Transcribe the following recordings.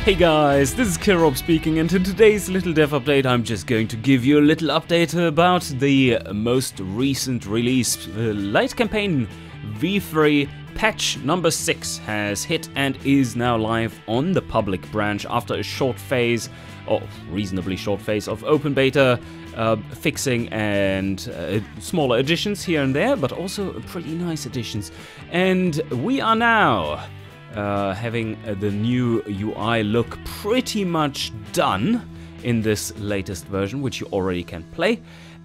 Hey guys, this is Kirop speaking, and in today's little dev update I'm just going to give you a little update about the most recent release. Light Campaign V3 Patch number 6 has hit and is now live on the public branch after a short phase, or reasonably short phase, of open beta, fixing and smaller additions here and there, but also pretty nice additions. And we are now having the new UI look pretty much done in this latest version, which you already can play.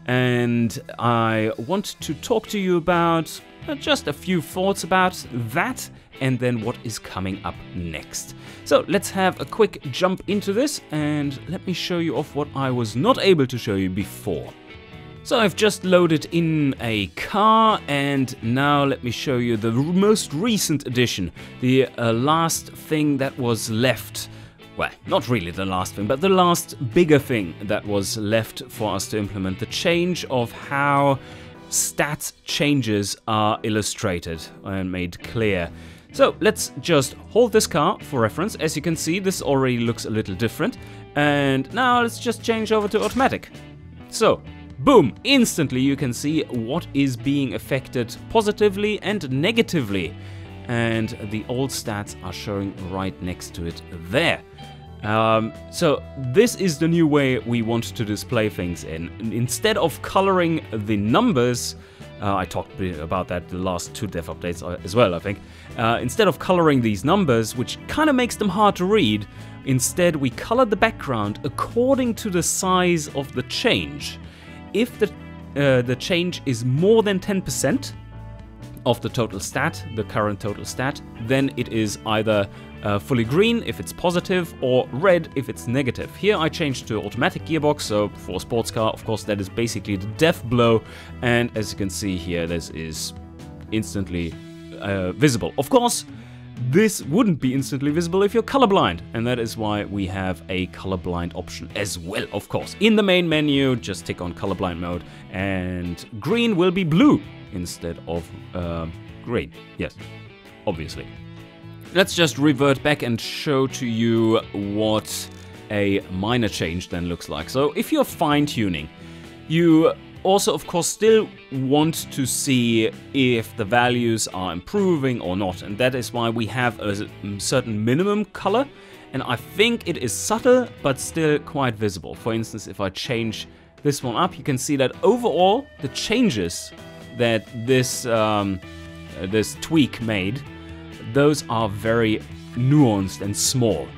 And I want to talk to you about just a few thoughts about that and then what is coming up next. So let's have a quick jump into this and let me show you off what I was not able to show you before. So I've just loaded in a car, and now let me show you the most recent addition, the last thing that was left. Well, not really the last thing, but the last bigger thing that was left for us to implement, the change of how stats changes are illustrated and made clear. So let's just hold this car for reference. As you can see, this already looks a little different. And now let's just change over to automatic. So, boom, instantly you can see what is being affected positively and negatively. And the old stats are showing right next to it there. So this is the new way we want to display things in. Instead of coloring the numbers, I talked about that the last two dev updates as well, I think. Instead of coloring these numbers, which kind of makes them hard to read, instead we color the background according to the size of the change. If the change is more than 10% of the total stat, the current total stat, then it is either fully green if it's positive or red if it's negative. Here I changed to automatic gearbox, so for a sports car, of course, that is basically the death blow. And as you can see here, this is instantly visible. Of course, this wouldn't be instantly visible if you're colorblind, and that is why we have a colorblind option as well, of course. In the main menu, just tick on colorblind mode, and green will be blue instead of green. Yes, obviously. Let's just revert back and show to you what a minor change then looks like. So if you're fine-tuning, you also, of course, still want to see if the values are improving or not, and that is why we have a certain minimum color, and I think it is subtle but still quite visible. For instance, if I change this one up, you can see that overall the changes that this this tweak made, those are very nuanced and small.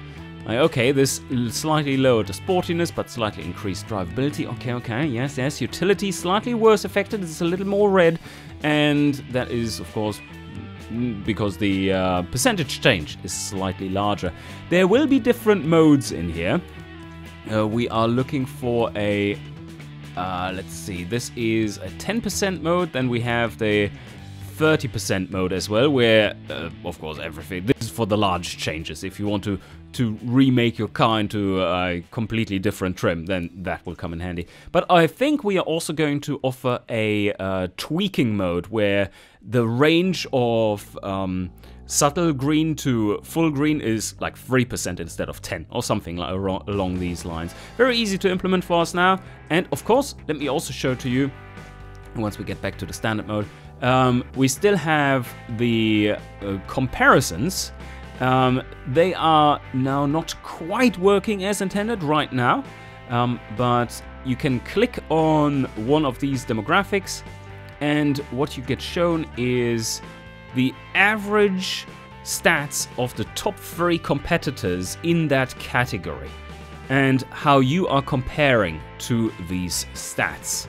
Like, okay, this slightly lowered the sportiness, but slightly increased drivability. Okay, yes. Utility slightly worse affected. It's a little more red, and that is, of course, because the percentage change is slightly larger. There will be different modes in here. We are looking for a, let's see, this is a 10% mode. Then we have the 30% mode as well, where, of course, everything. This is for the large changes. If you want to remake your car into a completely different trim, then that will come in handy. But I think we are also going to offer a tweaking mode where the range of subtle green to full green is like 3% instead of 10 or something like along these lines. Very easy to implement for us now. And of course, let me also show to you, once we get back to the standard mode, we still have the comparisons. They are now not quite working as intended right now, but you can click on one of these demographics, and what you get shown is the average stats of the top 3 competitors in that category and how you are comparing to these stats.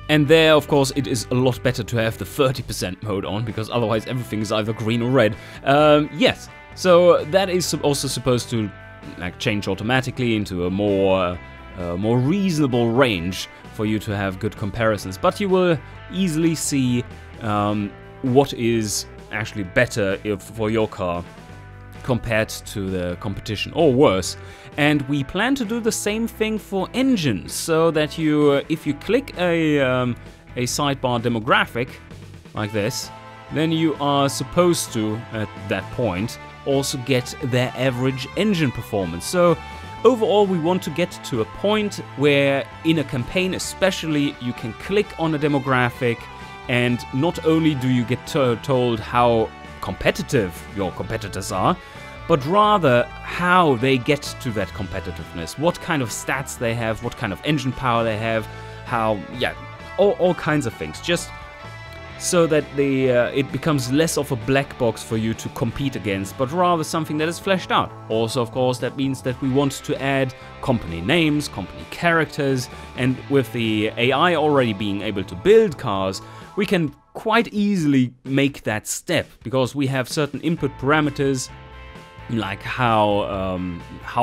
And there, of course, it is a lot better to have the 30% mode on, because otherwise everything is either green or red. Yes, so that is also supposed to like change automatically into a more reasonable range for you to have good comparisons. But you will easily see what is actually better for your car compared to the competition, or worse. And we plan to do the same thing for engines, so that you, if you click a sidebar demographic like this, then you are supposed to, at that point, also get their average engine performance. So overall, we want to get to a point where in a campaign especially, you can click on a demographic, and not only do you get told how competitive your competitors are, but rather how they get to that competitiveness, what kind of stats they have, what kind of engine power they have, how, yeah, all kinds of things, just so that it becomes less of a black box for you to compete against, but rather something that is fleshed out. Also, of course, that means that we want to add company names, company characters, and with the AI already being able to build cars, we can quite easily make that step, because we have certain input parameters, like how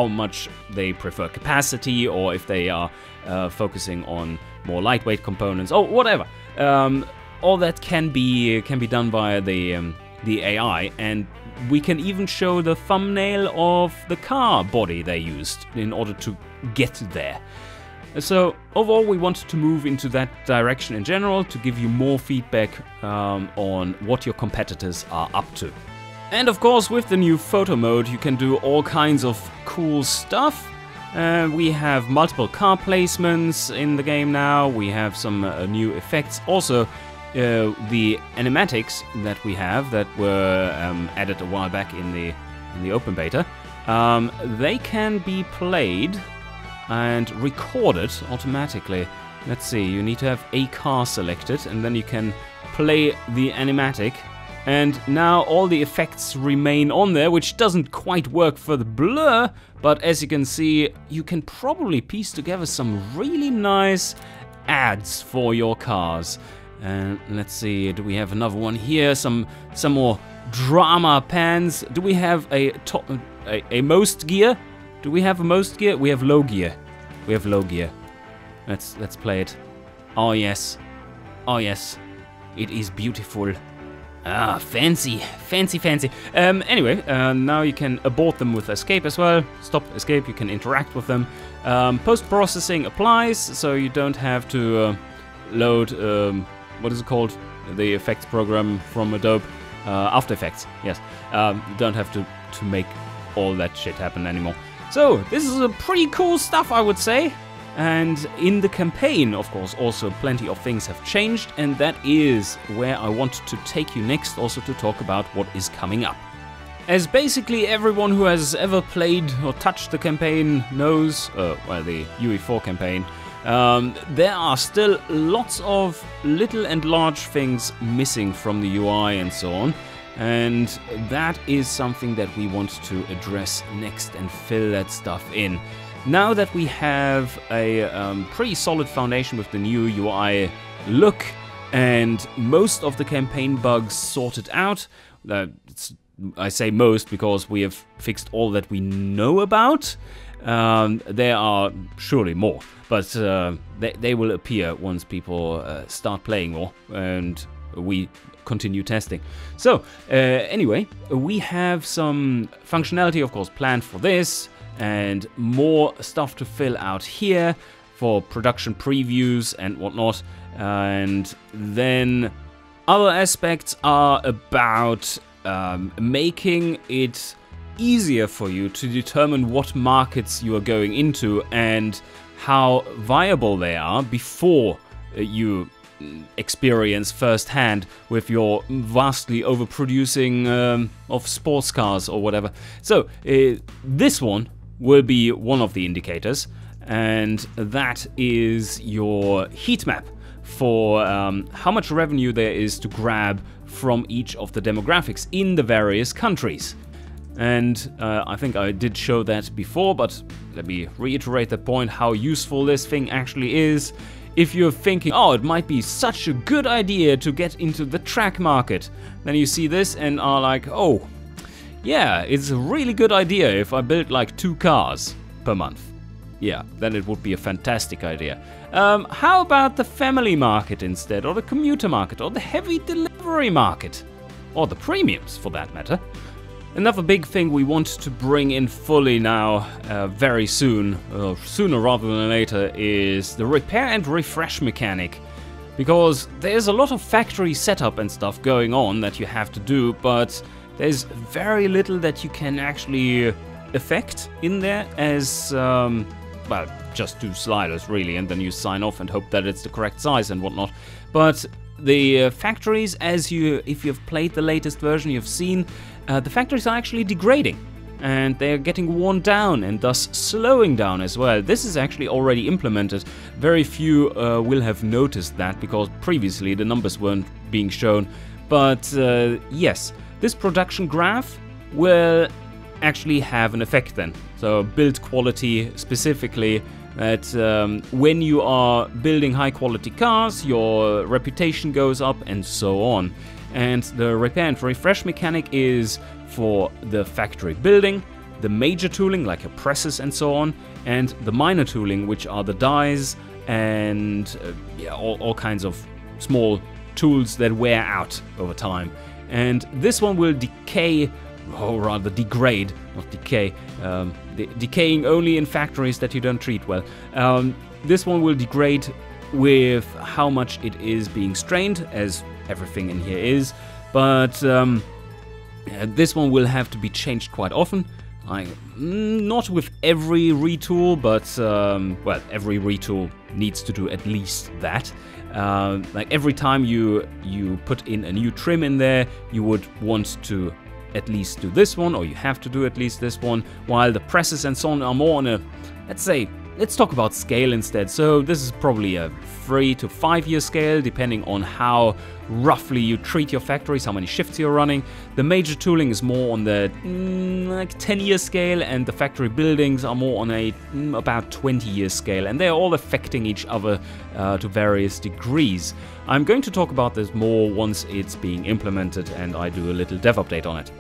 much they prefer capacity, or if they are focusing on more lightweight components, or whatever. All that can be done via the AI, and we can even show the thumbnail of the car body they used in order to get there. So overall, we want to move into that direction in general, to give you more feedback on what your competitors are up to. And of course, with the new photo mode, you can do all kinds of cool stuff. We have multiple car placements in the game now. We have some new effects. Also, the animatics that we have that were added a while back in the open beta, they can be played and recorded automatically. Let's see, you need to have a car selected, and then you can play the animatic. And now all the effects remain on there, which doesn't quite work for the blur, but as you can see, you can probably piece together some really nice ads for your cars. And let's see, do we have another one here? Some more drama pans. Do we have a most gear? Do we have a most gear? We have low gear. We have low gear. Let's play it. Oh yes. Oh yes. It is beautiful. Ah, fancy, fancy, fancy. Anyway, now you can abort them with escape as well. Stop, escape, you can interact with them. Post-processing applies, so you don't have to load, what is it called? The effects program from Adobe. After Effects, yes. You don't have to make all that shit happen anymore. So, this is a pretty cool stuff, I would say. And in the campaign, of course, also plenty of things have changed, and that is where I want to take you next, also to talk about what is coming up. As basically everyone who has ever played or touched the campaign knows, well, the UE4 campaign, there are still lots of little and large things missing from the UI and so on, and that is something that we want to address next and fill that stuff in. Now that we have a pretty solid foundation with the new UI look and most of the campaign bugs sorted out, I say most because we have fixed all that we know about. There are surely more, but they will appear once people start playing more and we continue testing. So anyway, we have some functionality, of course, planned for this, and more stuff to fill out here for production previews and whatnot. And then other aspects are about making it easier for you to determine what markets you are going into and how viable they are before you experience firsthand with your vastly overproducing of sports cars or whatever. So this one will be one of the indicators, and that is your heat map for how much revenue there is to grab from each of the demographics in the various countries. And I think I did show that before, but let me reiterate the point how useful this thing actually is. If you're thinking, oh, it might be such a good idea to get into the track market, then you see this and are like, oh, yeah, it's a really good idea if I build like 2 cars per month. Yeah, then it would be a fantastic idea. How about the family market instead, or the commuter market, or the heavy delivery market, or the premiums for that matter? Another big thing we want to bring in fully now, very soon, sooner rather than later, is the repair and refresh mechanic because there's a lot of factory setup and stuff going on that you have to do, but there's very little that you can actually affect in there as, well, just do sliders really, and then you sign off and hope that it's the correct size and whatnot. But the factories, if you've played the latest version, you've seen the factories are actually degrading, and they're getting worn down and thus slowing down as well. This is actually already implemented. Very few will have noticed that, because previously the numbers weren't being shown. But yes, this production graph will actually have an effect then. So build quality specifically, that when you are building high quality cars, your reputation goes up and so on. And the repair and refresh mechanic is for the factory building, the major tooling like your presses and so on, and the minor tooling, which are the dies and yeah, all kinds of small tools that wear out over time. And this one will decay, or rather degrade, not decay, decaying only in factories that you don't treat well. This one will degrade with how much it is being strained, as everything in here is, but this one will have to be changed quite often. Not with every retool, but well, every retool needs to do at least that. Like every time you put in a new trim in there, you would want to at least do this one, or you have to do at least this one, while the presses and so on are more on a, let's talk about scale instead. So this is probably a 3 to 5 year scale, depending on how roughly you treat your factories, how many shifts you're running. The major tooling is more on the like 10-year scale, and the factory buildings are more on a about 20-year scale, and they're all affecting each other to various degrees. I'm going to talk about this more once it's being implemented and I do a little dev update on it.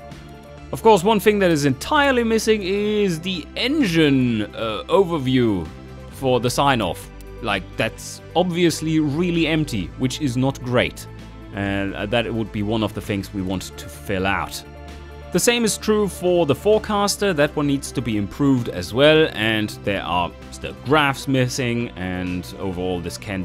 Of course, one thing that is entirely missing is the engine overview for the sign-off. Like, that's obviously really empty, which is not great. And that would be one of the things we want to fill out. The same is true for the forecaster. That one needs to be improved as well, and there are still graphs missing, and overall this can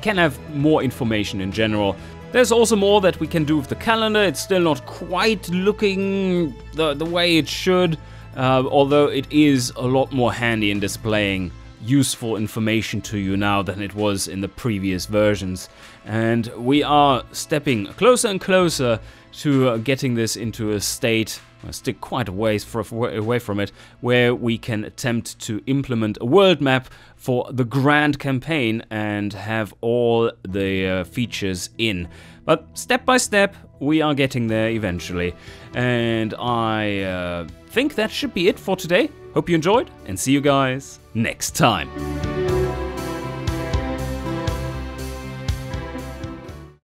have more information in general. There's also more that we can do with the calendar. It's still not quite looking the way it should, although it is a lot more handy in displaying useful information to you now than it was in the previous versions. And we are stepping closer and closer to getting this into a state, still quite a ways away from it, where we can attempt to implement a world map for the grand campaign and have all the features in. But step by step, we are getting there eventually. And I think that should be it for today. Hope you enjoyed, and see you guys next time.